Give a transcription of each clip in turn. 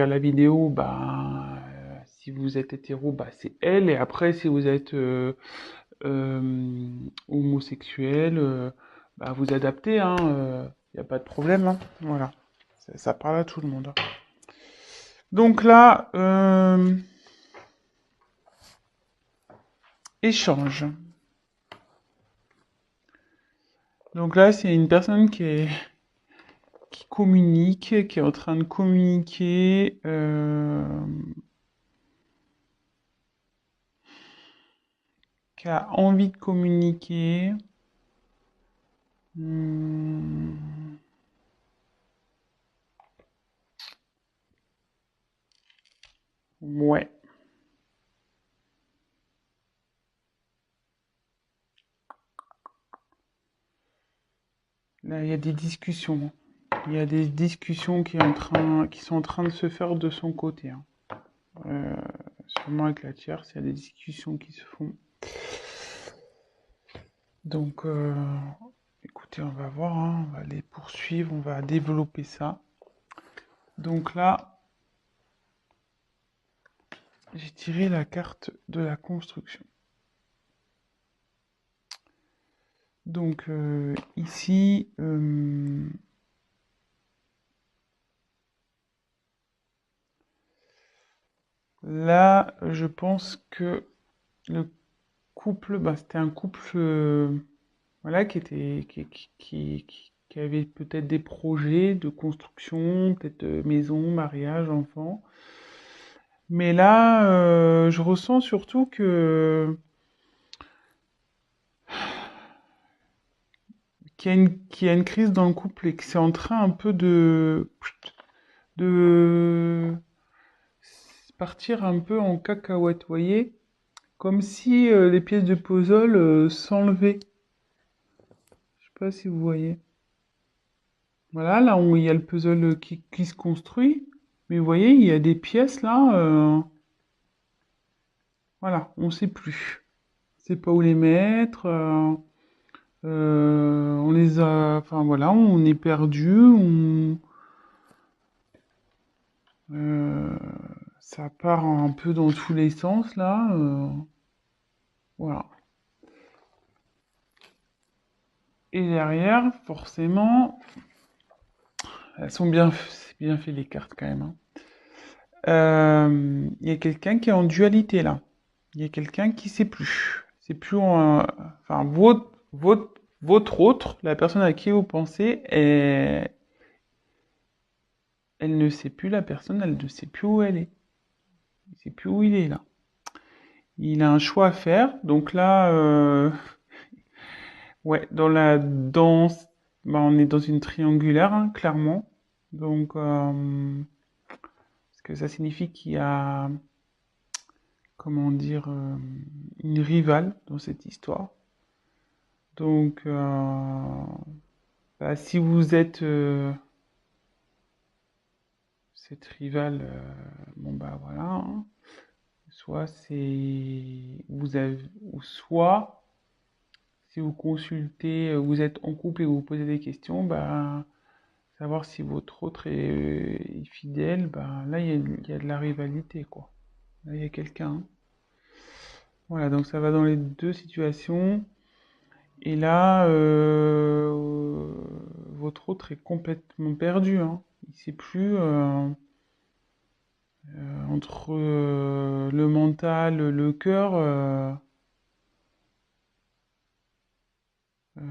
la vidéo, bah, si vous êtes hétéro, bah, c'est elle, et après, si vous êtes homosexuel, bah, vous adaptez, hein, y a pas de problème, hein, voilà. Ça parle à tout le monde. Donc là, échange. Donc là, c'est une personne qui communique, qui est en train de communiquer, qui a envie de communiquer. Ouais. Là, il y a des discussions. Il y a des discussions qui sont en train de se faire de son côté, hein. Euh, Sûrement avec la tierce, il y a des discussions qui se font. Donc, écoutez, on va voir, hein, on va les poursuivre, on va développer ça. Donc là, j'ai tiré la carte de la construction. Donc ici, là, je pense que le couple, bah, c'était un couple, voilà, qui avait peut-être des projets de construction, peut-être maison, mariage, enfant. Mais là, je ressens surtout qu'il y a une crise dans le couple et que c'est en train un peu de partir un peu en cacahuète, vous voyez? Comme si les pièces de puzzle s'enlevaient. Je sais pas si vous voyez. Voilà, là où il y a le puzzle qui se construit. Mais vous voyez, il y a des pièces là. Voilà, on sait plus. On sait pas où les mettre. On les a. Enfin voilà, on est perdu. Euh, Ça part un peu dans tous les sens là. Voilà. Et derrière, forcément, elles sont bien, c'est bien fait les cartes quand même, hein. Il y a quelqu'un qui est en dualité là. Il y a quelqu'un qui sait plus. C'est plus enfin votre autre, la personne à qui vous pensez, elle ne sait plus la personne, elle ne sait plus où elle est. Il ne sait plus où il est là. Il a un choix à faire. Donc là, ouais, dans la danse, bah, on est dans une triangulaire, hein, clairement. Donc, parce que ça signifie qu'il y a, comment dire, une rivale dans cette histoire. Donc, bah, si vous êtes cette rivale, bon bah voilà, hein. Soit c'est vous avez, ou soit si vous consultez, vous êtes en couple et vous vous posez des questions, bah savoir si votre autre est fidèle, bah là il y a de la rivalité quoi. Là il y a quelqu'un, hein. Voilà, donc ça va dans les deux situations. Et là, votre autre est complètement perdu, hein. Il sait plus entre le mental, le cœur. Il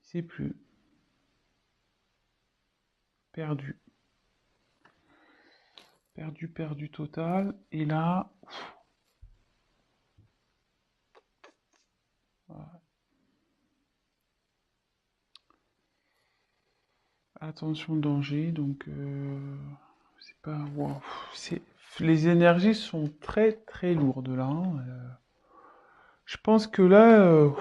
sait plus. Perdu. Perdu, perdu total. Et là, attention danger. Donc, c'est pas. Wow. C'est, les énergies sont très très lourdes là, hein. Je pense que là,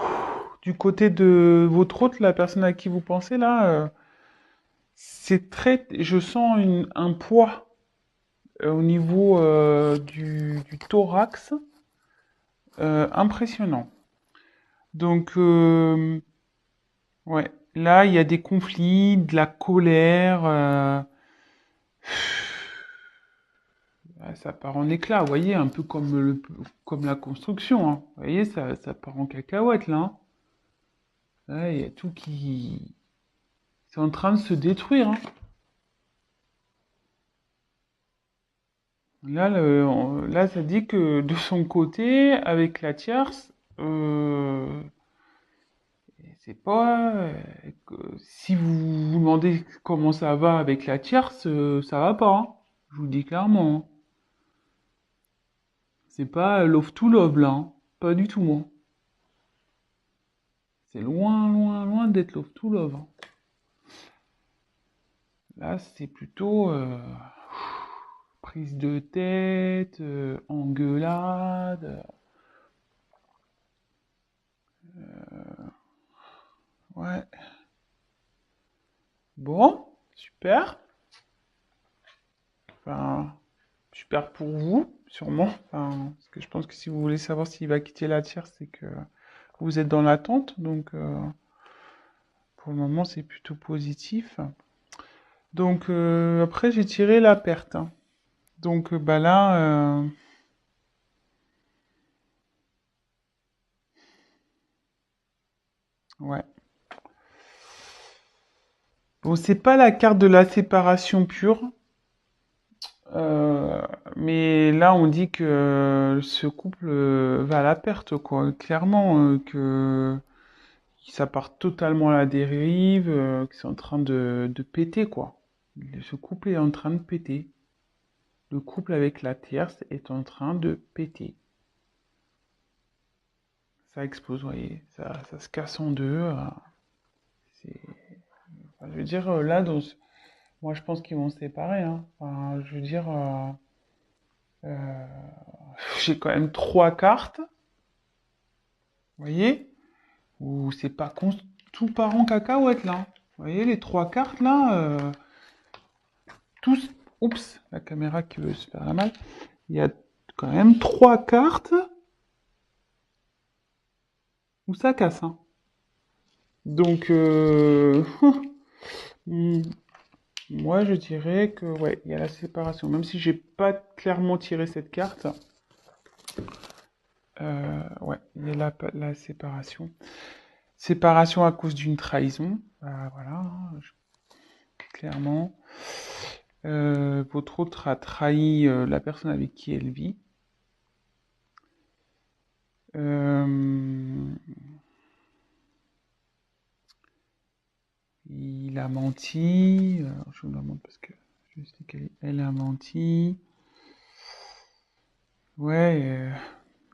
du côté de votre autre, la personne à qui vous pensez là, c'est très. Je sens un poids au niveau du thorax impressionnant. Donc, ouais. là, il y a des conflits, de la colère. Ça part en éclat, vous voyez, un peu comme la construction, hein. Vous voyez, ça part en cacahuète, là, hein. Là, il y a tout qui... C'est en train de se détruire, hein. Là, là, ça dit que de son côté, avec la tierce, c'est pas... si vous vous demandez comment ça va avec la tierce, ça va pas, hein. Je vous le dis clairement, hein. C'est pas love to love, là, hein. Pas du tout, hein. C'est loin, loin, loin d'être love to love, hein. Là, c'est plutôt prise de tête, engueulade. Ouais. Bon, super. Enfin, super pour vous, sûrement. Enfin, parce que je pense que si vous voulez savoir s'il va quitter la tierce, c'est que vous êtes dans l'attente. Donc, pour le moment, c'est plutôt positif. Donc, après, j'ai tiré la perte, hein. Donc, bah là, ouais. Bon, c'est pas la carte de la séparation pure, euh, mais là, on dit que ce couple va à la perte, quoi. Clairement, que ça part totalement à la dérive, que c'est en train de péter, quoi. Ce couple est en train de péter. Le couple avec la tierce est en train de péter. Ça explose, vous voyez. Ça se casse en deux. C'est... Enfin, je veux dire, là, moi, je pense qu'ils vont se séparer, hein. Enfin, je veux dire, euh, j'ai quand même trois cartes, vous voyez, où c'est pas tout part en cacahuète, là. Vous voyez, les trois cartes, là, tous... Oups, la caméra qui veut se faire la malle. Il y a quand même trois cartes où ça casse, hein. Donc, hmm, moi, je dirais que, ouais, il y a la séparation. Même si j'ai pas clairement tiré cette carte, ouais, il y a la séparation. Séparation à cause d'une trahison. Voilà, hein, clairement. Votre autre a trahi la personne avec qui elle vit. Euh, il a menti. Je vous demande parce que je sais qu'elle a menti. Ouais,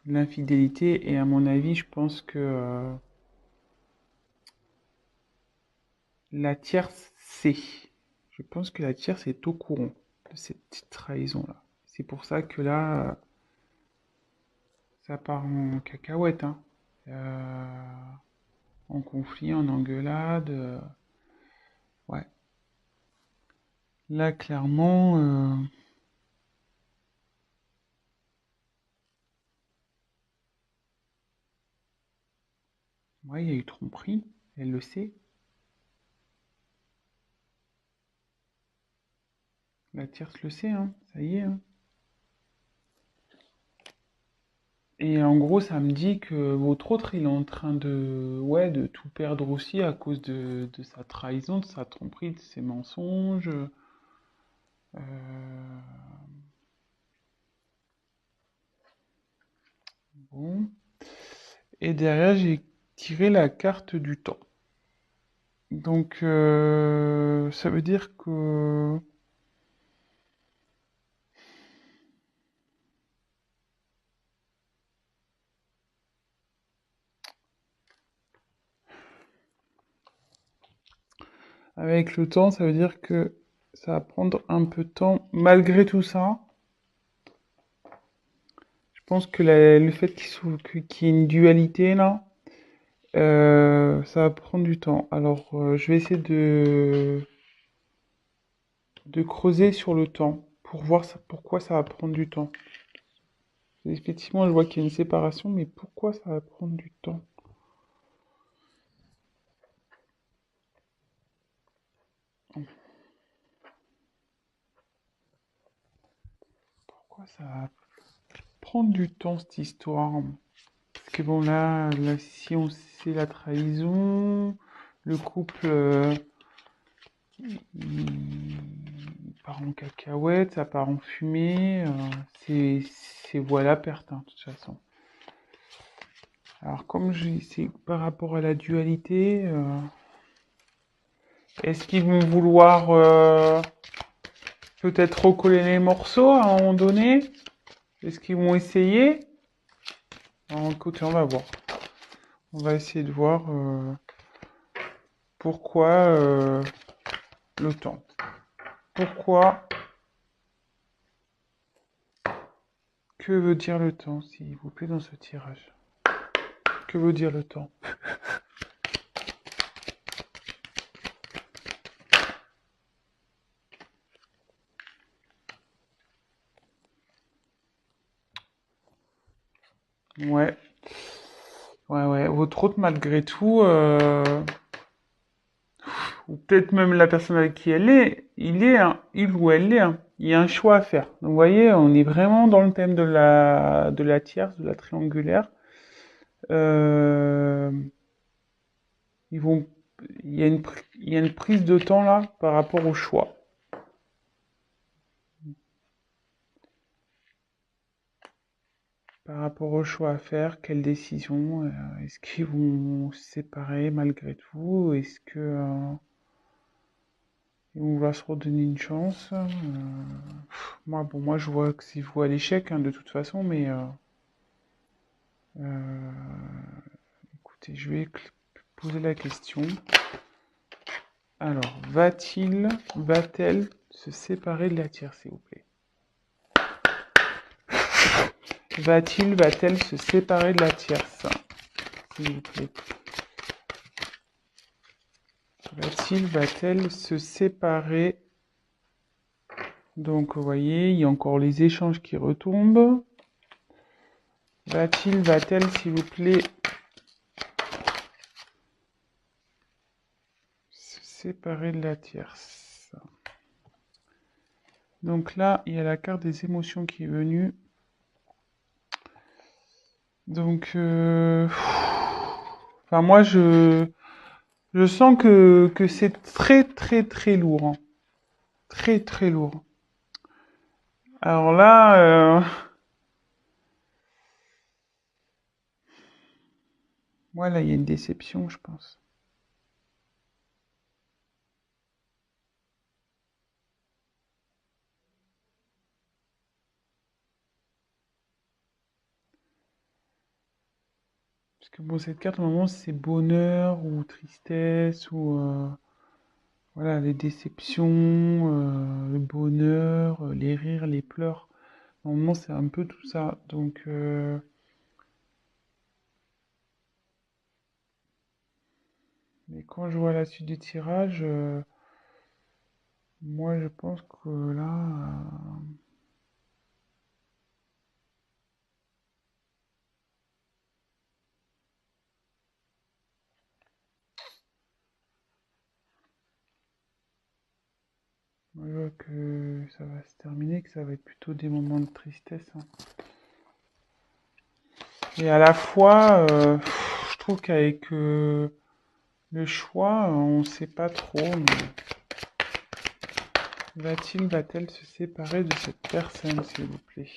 l'infidélité. Et à mon avis, je pense que la tierce sait. Je pense que la tierce est au courant de cette petite trahison-là. C'est pour ça que là, ça part en cacahuète, hein. Euh, en conflit, en engueulade. Ouais. Là, clairement, ouais, il y a eu tromperie. Elle le sait. La tierce le sait, hein. Ça y est, hein. Et en gros, ça me dit que votre autre, il est en train de, ouais, de tout perdre aussi à cause de sa trahison, de sa tromperie, de ses mensonges. Bon. Et derrière, j'ai tiré la carte du temps. Donc, ça veut dire que avec le temps, ça veut dire que ça va prendre un peu de temps. Malgré tout ça, je pense que le fait qu'il y ait une dualité là, ça va prendre du temps. Alors, je vais essayer de creuser sur le temps pour voir pourquoi ça va prendre du temps. Effectivement, je vois qu'il y a une séparation, mais pourquoi ça va prendre du temps? pourquoi ça va prendre du temps cette histoire? Parce que bon là si on sait la trahison, le couple il part en cacahuète, ça part en fumée, c'est voie la perte hein, de toute façon. Alors comme c'est par rapport à la dualité, est-ce qu'ils vont vouloir peut-être recoller les morceaux à un moment donné? Est-ce qu'ils vont essayer? Alors, écoutez, on va voir. On va essayer de voir pourquoi le temps. Pourquoi? Que veut dire le temps, s'il vous plaît, dans ce tirage? Que veut dire le temps? Ouais. Ouais. Votre hôte, malgré tout, ou peut-être même la personne avec qui elle est, il ou elle est, hein. Il y a un choix à faire. Donc, vous voyez, on est vraiment dans le thème de la tierce, de la triangulaire. Euh, ils vont, il y a une prise de temps là par rapport au choix. Par rapport au choix à faire, quelle décision? Est-ce qu'ils vont se séparer malgré tout? Est-ce que ils vont vouloir se redonner une chance? Moi, je vois que c'est vous à l'échec hein, de toute façon, mais euh, écoutez, je vais poser la question. Alors, va-t-elle se séparer de la tierce, s'il vous plaît? Va-t-elle se séparer de la tierce, s'il vous plaît? Va-t-elle se séparer? Donc, vous voyez, il y a encore les échanges qui retombent. Va-t-elle, s'il vous plaît, se séparer de la tierce? Donc là, il y a la carte des émotions qui est venue. Donc, enfin, moi, je sens que c'est très lourd, hein. Très lourd. Alors là, moi, là, il y a une déception, je pense. Parce que bon, cette carte, normalement, c'est bonheur ou tristesse ou voilà, les déceptions, le bonheur, les rires, les pleurs. Normalement, c'est un peu tout ça. Donc, mais quand je vois la suite du tirage, moi, je pense que là, moi, je vois que ça va se terminer, que ça va être plutôt des moments de tristesse, hein. Et à la fois, je trouve qu'avec le choix, on ne sait pas trop, mais va-t-elle se séparer de cette personne, s'il vous plaît?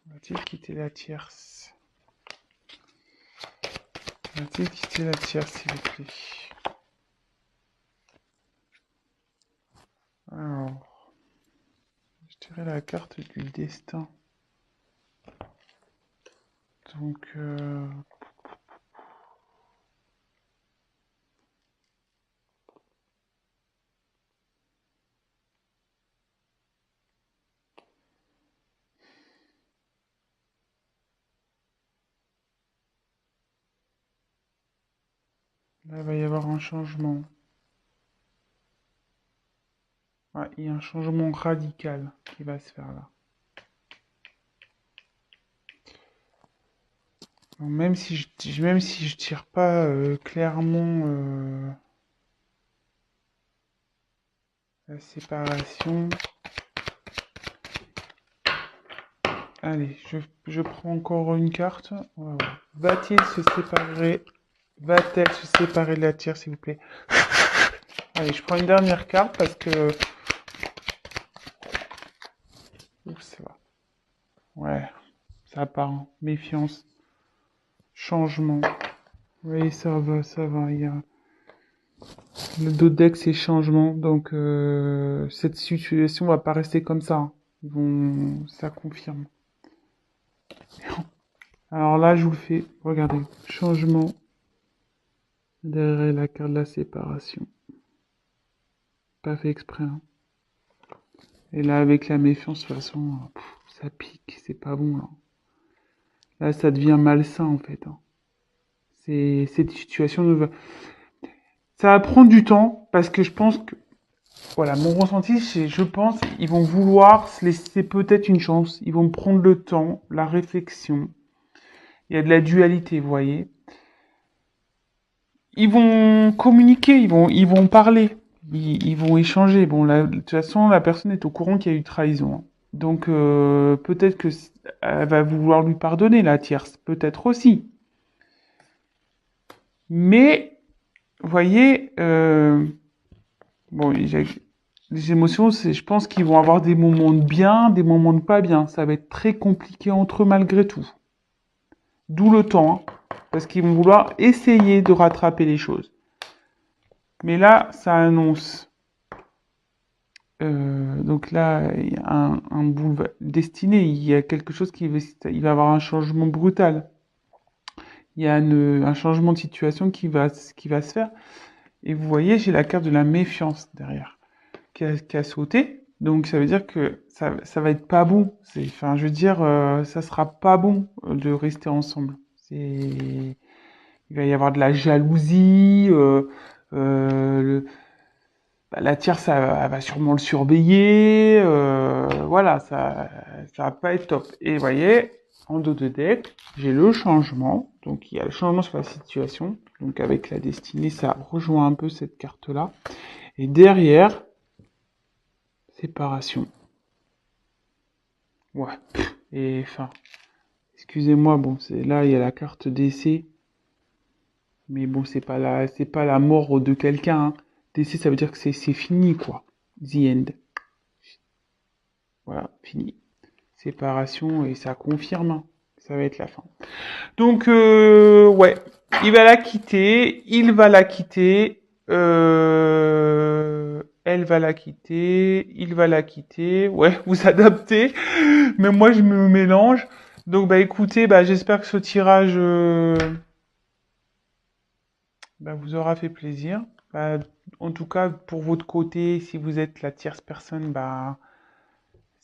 Va-t-il quitter la tierce? Va-t-il quitter la tierce, s'il vous plaît? Alors, je dirais la carte du destin. Donc, là, il va y avoir un changement. Ouais, il y a un changement radical qui va se faire là. Donc, même si je tire pas clairement La séparation. Allez, je prends encore une carte. On va voir. Va-t-elle se séparer de la tierce, s'il vous plaît? Allez, je prends une dernière carte parce que... Ouf, ça va. Ouais, ça part. Hein. Méfiance. Changement. Oui, ça va, ça va. Il y a... Le dos de deck, c'est changement. Donc, cette situation va pas rester comme ça. Hein. Ça confirme. Alors là, je vous le fais. Regardez. Changement. Derrière la carte de la séparation. Pas fait exprès. Hein. Et là, avec la méfiance, de toute façon, ça pique. C'est pas bon, là. Là, ça devient malsain, en fait. Hein. Cette situation ne va... Ça va prendre du temps, parce que je pense que... Voilà, mon ressenti, c'est, je pense, ils vont vouloir se laisser peut-être une chance. Ils vont prendre le temps, la réflexion. Il y a de la dualité, vous voyez. Ils vont communiquer, ils vont parler, ils vont échanger. Bon, de toute façon, la personne est au courant qu'il y a eu trahison. Hein. Donc, peut-être que elle va vouloir lui pardonner, la tierce. Peut-être aussi. Mais, vous voyez, bon, les émotions, je pense qu'ils vont avoir des moments de bien, des moments de pas bien. Ça va être très compliqué entre eux malgré tout. D'où le temps, hein, parce qu'ils vont vouloir essayer de rattraper les choses. Mais là, ça annonce. Donc là, il y a un boulevard destiné. Il y a quelque chose il va y avoir un changement brutal. Il y a un changement de situation qui va se faire. Et vous voyez, j'ai la carte de la méfiance derrière qui a sauté. Donc ça veut dire que ça va être pas bon. Enfin, je veux dire, ça sera pas bon de rester ensemble. Il va y avoir de la jalousie. La tierce, elle va sûrement le surveiller. Voilà, ça va pas être top. Et vous voyez, en dos de deck, j'ai le changement. Donc il y a le changement sur la situation. Donc avec la destinée, ça rejoint un peu cette carte-là. Et derrière, séparation. Ouais. Et enfin, excusez-moi, bon, là il y a la carte décès. Mais bon, c'est pas la mort de quelqu'un. Hein. Décès, ça veut dire que c'est fini, quoi. The end. Voilà, fini. Séparation et ça confirme. Hein. Ça va être la fin. Donc, ouais, il va la quitter, elle va la quitter, il va la quitter. Ouais, vous adaptez, mais moi je me mélange. Donc, bah écoutez, bah j'espère que ce tirage bah, vous aura fait plaisir. Bah, en tout cas, pour votre côté, si vous êtes la tierce personne, bah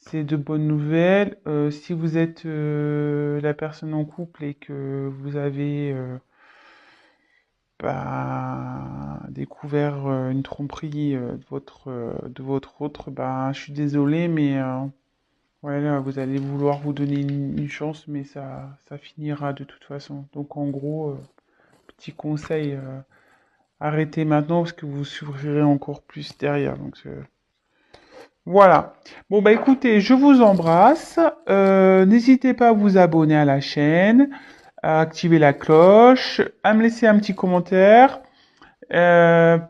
c'est de bonnes nouvelles. Si vous êtes la personne en couple et que vous avez bah, découvert une tromperie de votre autre, bah, je suis désolé, mais ouais, là, vous allez vouloir vous donner une chance, mais ça finira de toute façon. Donc en gros, petit conseil, arrêtez maintenant parce que vous souffrirez encore plus derrière. Donc voilà. Bon, bah écoutez, je vous embrasse. N'hésitez pas à vous abonner à la chaîne, à activer la cloche, à me laisser un petit commentaire.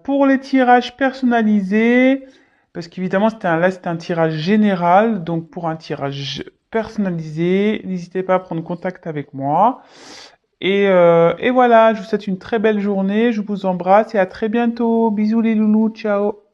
Pour les tirages personnalisés, parce qu'évidemment, là, c'était un tirage général. Donc, pour un tirage personnalisé, n'hésitez pas à prendre contact avec moi. Et voilà, je vous souhaite une très belle journée. Je vous embrasse et à très bientôt. Bisous les loulous. Ciao.